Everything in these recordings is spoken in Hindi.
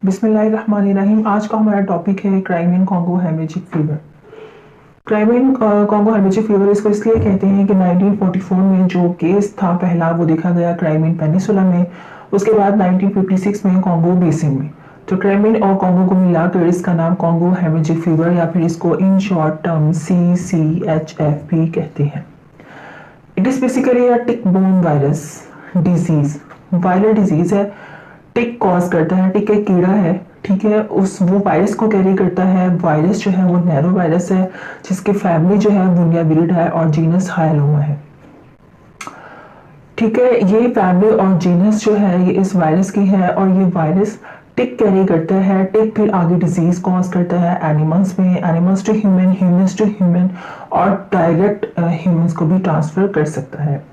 बिस्मिल्लाहिर्रहमानिर्रहीम। आज का हमारा टॉपिक है Crimean Congo haemorrhagic fever. Crimean Congo haemorrhagic fever इसको इसलिए कहते हैं कि 1944 में जो केस था पहला वो देखा गया क्राइमियन पेनिसुला में, उसके बाद 1956 में कॉन्गो बेसिन में। तो क्राइमियन और कॉन्गो को मिलाकर इसका नाम कॉन्गो हेमरेजिक फीवर या फिर इसको इन शॉर्ट टर्म CCHF भी कहते हैं। It is basically a tick born virus disease, viral disease है। टिक कॉज करता है, टिक एक कीड़ा है, ठीक है, उस वो वायरस को कैरी करता है। वायरस जो है वो नैरो वायरस है जिसकी फैमिली जो है वो विरिड है और जीनस हाइलोमा है। ठीक है, ये फैमिली और जीनस जो है ये इस वायरस की है और ये वायरस टिक कैरी करता है। टिक फिर आगे डिजीज कॉज करता है एनिमल्स में, animals to human, humans to human और डायरेक्ट ह्यूमंस को भी ट्रांसफर कर सकता है।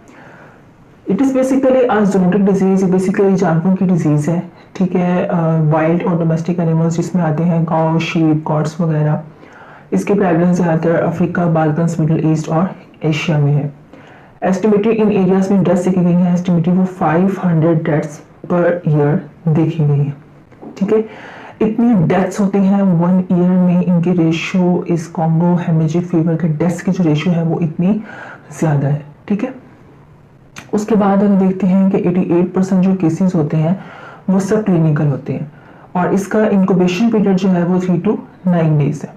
It is basically a zoonotic disease, basically जानवरों की डिजीज है, ठीक है। वाइल्ड और डोमेस्टिक एनिमल्स जिसमें आते हैं काउ, शीप, गॉट्स वगैरह। इसकी प्रेवलेंस ज़्यादातर अफ्रीका, बाल्कन्स, मिडिल ईस्ट और एशिया में है। एस्टिमेटेड इन एरियाज में डेथ्स देखी गई हैं, एस्टिमेटेड वो 500 डेथ्स पर ईयर देखी गई है, ठीक है। इतनी डेथ्स होती हैं 1 ईयर में, इनके रेशियो इस कॉन्गो हेमरेजिक फीवर के डेथ्स की जो रेशियो है वो इतनी ज़्यादा है, ठीक है। उसके बाद हम देखते हैं कि 88% जो केसेस होते हैं वो सब क्लिनिकल होते हैं और इसका इंक्यूबेशन पीरियड जो है वो 3 to 9 डेज है।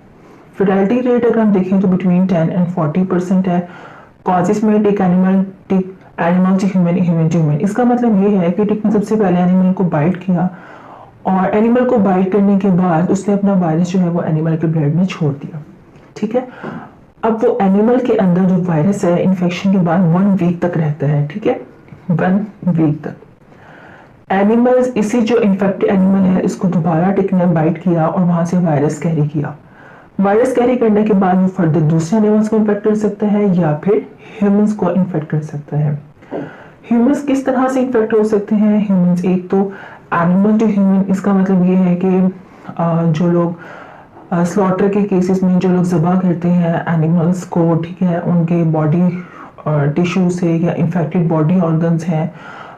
फेटालिटी रेट अगर हम देखें तो बिटवीन 10 and 40% है। कॉजेस में tick animal to human, human to human. इसका मतलब ये है कि टिक ने सबसे पहले एनिमल को बाइट किया और एनिमल को बाइट करने के बाद उसने अपना वायरस जो है वो एनिमल के ब्लड में छोड़ दिया, ठीक है। अब वो एनिमल के अंदर जो वायरस है इन्फेक्शन के बाद 1 वीक तक रहता है, ठीक है, 1 वीक तक। एनिमल्स, इसी जो इन्फेक्टेड एनिमल है इसको दोबारा टिक ने बाइट किया और वहां से वायरस कैरी किया। वायरस कैरी करने के बाद वो फर्दर दूसरे एनिमल्स को इन्फेक्ट कर सकता है या फिर ह्यूमंस को इन्फेक्ट कर सकता है। ह्यूमंस किस तरह से इन्फेक्ट हो सकते हैं? ह्यूमंस एक तो एनिमल टू ह्यूमन, इसका मतलब ये है कि जो लोग स्लॉटर के केसेस में जो लोग ज़बह करते हैं एनिमल्स को, ठीक है, उनके बॉडी टिश्यू से या इन्फेक्टेड बॉडी ऑर्गन्स हैं,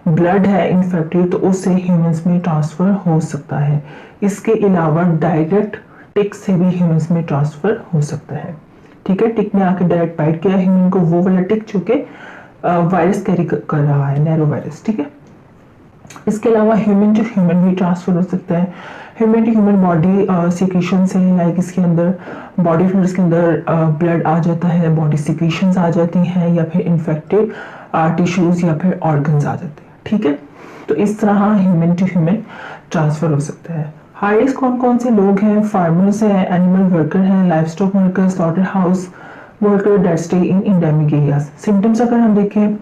ब्लड है इन्फेक्टेड, तो उससे ह्यूमंस में ट्रांसफ़र हो सकता है। इसके अलावा डायरेक्ट टिक से भी ह्यूमंस में ट्रांसफ़र हो सकता है, ठीक है। टिक ने आके डायरेक्ट बाइट किया ह्यूमन को, वो वाला टिक जो कि वायरस कैरी कर रहा है, नैरो वायरस, ठीक है। इसके अलावा ह्यूमन टू ह्यूमन भी ट्रांसफर हो सकता है। Human to human body secretion से, लाइक इसके अंदर बॉडी फ्लूइड्स के अंदर ब्लड आ जाता है, बॉडी सिक्रीशंस आ जाती हैं या फिर इन्फेक्टेड टिश्यूज या फिर ऑर्गन्स आ जाते हैं, ठीक है। तो इस तरह ह्यूमन टू ह्यूमन ट्रांसफर हो सकता है। हाई रिस्क कौन कौन से लोग हैं? फार्मर्स हैं, एनिमल वर्कर हैं, livestock worker, slaughterhouse worker that stay in endemic areas. Symptoms अगर हम देखें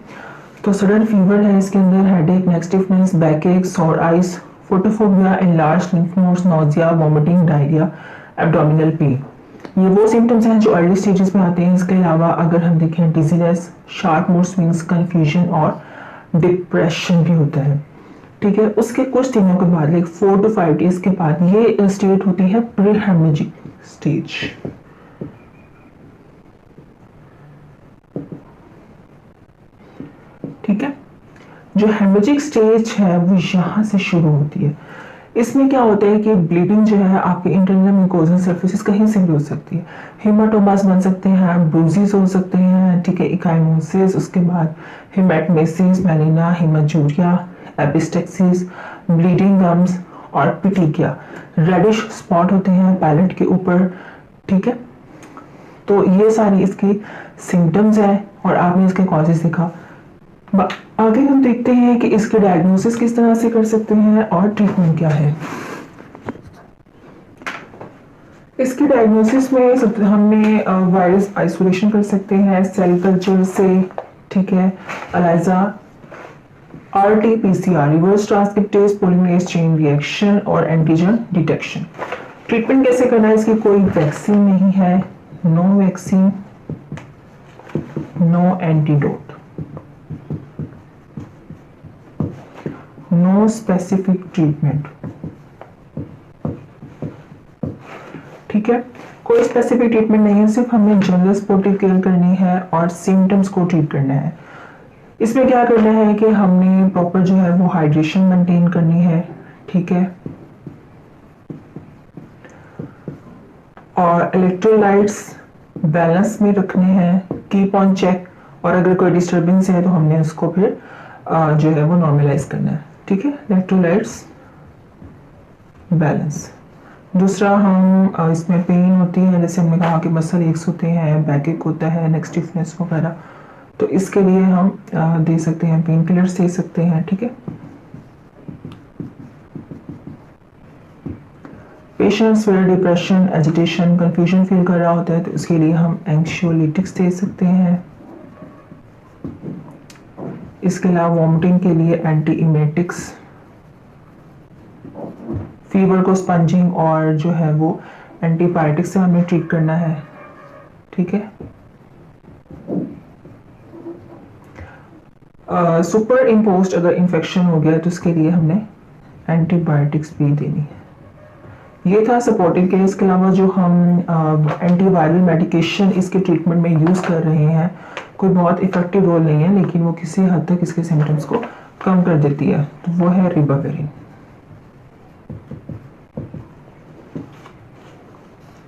तो सडन फीवर है, इसके अंदर headache, neck stiffness, backache, sore eyes, photophobia, enlarge lymph nodes, nausea, vomiting, diarrhoea, abdominal pain. ये वो सिम्टम्स हैं जो अर्ली स्टेजेस में आते हैं। इसके अलावा अगर हम देखें dizziness, sharp mood swings, confusion और डिप्रेशन भी होता है, ठीक है। उसके कुछ दिनों के बाद, लाइक 4 to 5 डेज के बाद ये स्टेट होती है प्री हेमरेजिक स्टेज। ठीक है, जो हेमरेजिक स्टेज है वो यहाँ से शुरू होती है। इसमें क्या होता है कि ब्लीडिंग जो है आपके इंटरनल म्यूकोजल सर्फेसिस कहीं से भी हो सकती है। हेमाटोमास बन सकते हैं, ब्रूजेस हो सकते हैं, ठीक है, इकाइमोसिस, उसके बाद हेमेटमेसिस, मेलिना, हेमाजूरिया, एपिस्टेक्सिस, ब्लीडिंग गम्स और पिटिकिया। रेडिश स्पॉट होते हैं पैलेट के ऊपर, ठीक है। तो ये सारी इसकी सिम्टम्स हैं और आपने इसके कॉजेस देखा। आगे हम देखते हैं कि इसके डायग्नोसिस किस तरह से कर सकते हैं और ट्रीटमेंट क्या है। इसकी डायग्नोसिस में हमने वायरस आइसोलेशन कर सकते हैं सेल कल्चर से, ठीक है, ELISA, RT-PCR, reverse transcriptase polymerase chain reaction और एंटीजन डिटेक्शन। ट्रीटमेंट कैसे करना है? इसकी कोई वैक्सीन नहीं है, no vaccine, no antidote, no specific treatment, ठीक है। कोई स्पेसिफिक ट्रीटमेंट नहीं है, सिर्फ हमें जनरल सपोर्टिव केयर करनी है और सिम्टम्स को ट्रीट करना है। इसमें क्या करना है कि हमने प्रॉपर जो है वो हाइड्रेशन मेंटेन करनी है, ठीक है। और इलेक्ट्रोलाइट्स बैलेंस में रखने हैं, कीप ऑन चेक, और अगर कोई डिस्टर्बेंस है तो हमने उसको फिर जो है वो नॉर्मलाइज करना है। ठीक है, इलेक्ट्रोलाइट्स बैलेंस। दूसरा हम इसमें पेन होती है, जैसे हमने कहा कि मसल एक्स होते हैं, बैक एक होता है, नेक स्टिफनेस वगैरह, तो इसके लिए हम दे सकते हैं, पेन किलर्स दे सकते हैं। ठीक है, पेशेंट्स फिर डिप्रेशन, एजिटेशन, कंफ्यूजन फील कर रहा होता है तो उसके लिए हम एंक्सियोलिटिक्स दे सकते हैं। इसके अलावा वॉमिटिंग के लिए एंटी इमेटिक्स, फीवर को स्पंजिंग और जो है वो एंटीबायोटिक से हमें ट्रीट करना है। ठीक है, सुपर इम्पोज्ड अगर इन्फेक्शन हो गया तो उसके लिए हमने एंटीबायोटिक्स भी देनी है। ये था सपोर्टिव केयर। इसके अलावा जो हम एंटीवायरल मेडिकेशन इसके ट्रीटमेंट में यूज़ कर रहे हैं, कोई बहुत इफेक्टिव रोल नहीं है, लेकिन वो किसी हद तक इसके सिम्टम्स को कम कर देती है, तो वो है रिबाविरिन।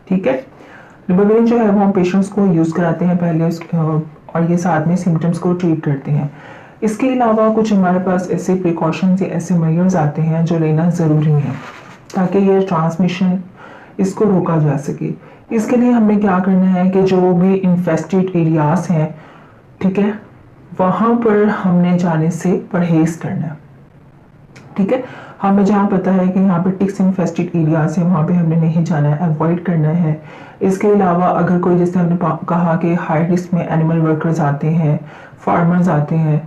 ठीक है, रिबाविरिन जो है वो हम पेशेंट्स को यूज़ कराते हैं पहले और ये साथ में सिम्टम्स को ट्रीट करते हैं। इसके अलावा कुछ हमारे पास ऐसे प्रिकॉशंस या ऐसे मेजर्स आते हैं जो लेना ज़रूरी है ताकि ये ट्रांसमिशन इसको रोका जा सके। इसके लिए हमें क्या करना है कि जो भी इन्फेस्टेड एरियाज हैं, ठीक है, वहाँ पर हमने जाने से परहेज करना है। ठीक है, हमें जहाँ पता है कि यहाँ पे टिक्स इन्फेस्टेड एरियाज है वहाँ पे हमने नहीं जाना है, अवॉइड करना है। इसके अलावा अगर कोई, जैसे हमने कहा कि हाई रिस्क में एनिमल वर्कर्स आते हैं, फार्मर्स आते हैं,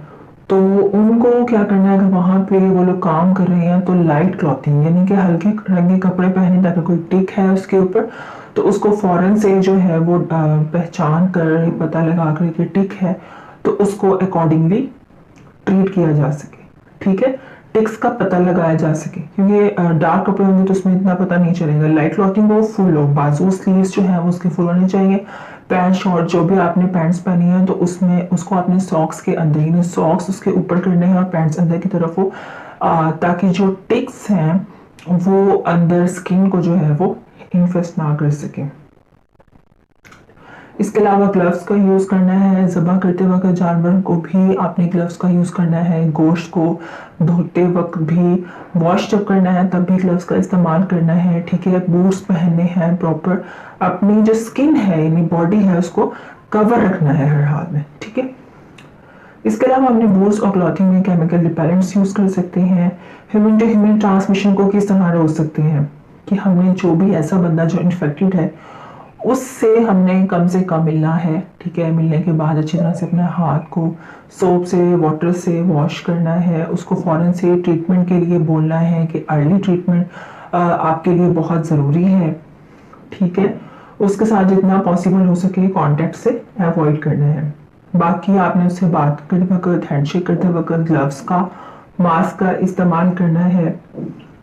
तो उनको क्या करना है, अगर वहाँ पे वो लोग काम कर रहे हैं तो लाइट क्लॉथिंग यानी कि हल्के रंगे कपड़े पहने, ताकि कोई टिक है उसके ऊपर तो उसको फौरन से जो है वो पहचान कर, पता लगा कर कि टिक है, तो उसको अकॉर्डिंगली ट्रीट किया जा सके। ठीक है, टिक्स का पता लगाया जा सके, क्योंकि डार्क कपड़े होंगे तो उसमें इतना पता नहीं चलेगा। लाइट क्लॉथिंग वो फुल हो, बाजू स्लीव्स जो है वो उसके फुल होने चाहिए। पैंट शॉर्ट जो भी आपने पैंट्स पहनी है तो उसमें उसको आपने सॉक्स के अंदर ही, सॉक्स उसके ऊपर करने हैं और पैंट्स अंदर की तरफ हो, ताकि जो टिक्स हैं वो अंदर स्किन को जो है वो इन्फेस्ट ना कर सके। इसके अलावा ग्लव्स का यूज़ करना है, ज़बह करते वक्त जानवर को भी आपने ग्लव्स का यूज़ करना है, गोश्त को धोते वक्त भी, वॉश जब करना है तब भी ग्लव्स का इस्तेमाल करना है। ठीक है, बूट्स पहनने हैं, प्रॉपर अपनी जो स्किन है यानी बॉडी है उसको कवर रखना है हर हाल में। ठीक है, इसके अलावा हमने बूट्स और क्लॉथिंग में केमिकल रिपेलेंट्स यूज़ कर सकते हैं। ह्यूमन टू ह्यूमन ट्रांसमिशन को किस तरह रोक सकते हैं कि हमने जो भी ऐसा बंदा जो इन्फेक्टेड है उससे हमने कम से कम मिलना है। ठीक है, मिलने के बाद अच्छी तरह से अपने हाथ को सोप से, वाटर से वॉश करना है, उसको फ़ौरन से ट्रीटमेंट के लिए बोलना है कि अर्ली ट्रीटमेंट आपके लिए बहुत ज़रूरी है। ठीक है, उसके साथ जितना पॉसिबल हो सके कॉन्टैक्ट से अवॉइड करना है। बाकी आपने उससे बात करते वक्त, हैंडशेक करते वक्त ग्लव्स का, मास्क का इस्तेमाल करना है।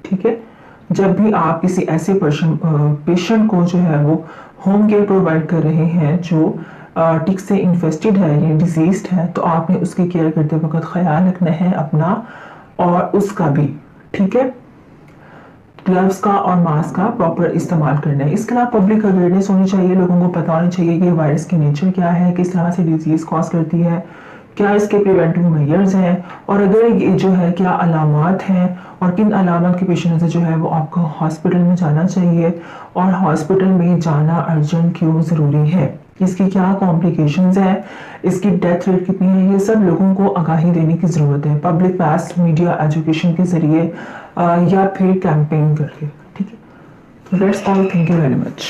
ठीक है, जब भी आप किसी ऐसे पेशेंट को जो है वो होम केयर प्रोवाइड कर रहे हैं जो टिक से इन्फेस्टेड है या डिजीज्ड है, तो आपने उसकी केयर करते वक्त ख्याल रखना है अपना और उसका भी। ठीक है, ग्लव्स का और मास्क का प्रॉपर इस्तेमाल करना है। इसके अलावा पब्लिक अवेयरनेस होनी चाहिए, लोगों को पता होना चाहिए कि वायरस की नेचर क्या है, किस तरह से डिजीज कॉज करती है, क्या इसके प्रिवेंटिव मेजर्स हैं, और अगर ये जो है क्या अलामात हैं और किन अलामत के पेश नज़र जो है वो आपको हॉस्पिटल में जाना चाहिए, और हॉस्पिटल में जाना अर्जेंट क्यों ज़रूरी है, इसकी क्या कॉम्प्लिकेशंस हैं, इसकी डेथ रेट कितनी है, ये सब लोगों को आगाही देने की ज़रूरत है, पब्लिक मास मीडिया एजुकेशन के ज़रिए या फिर कैंपेन करके। ठीक है, that's all, thank you very much.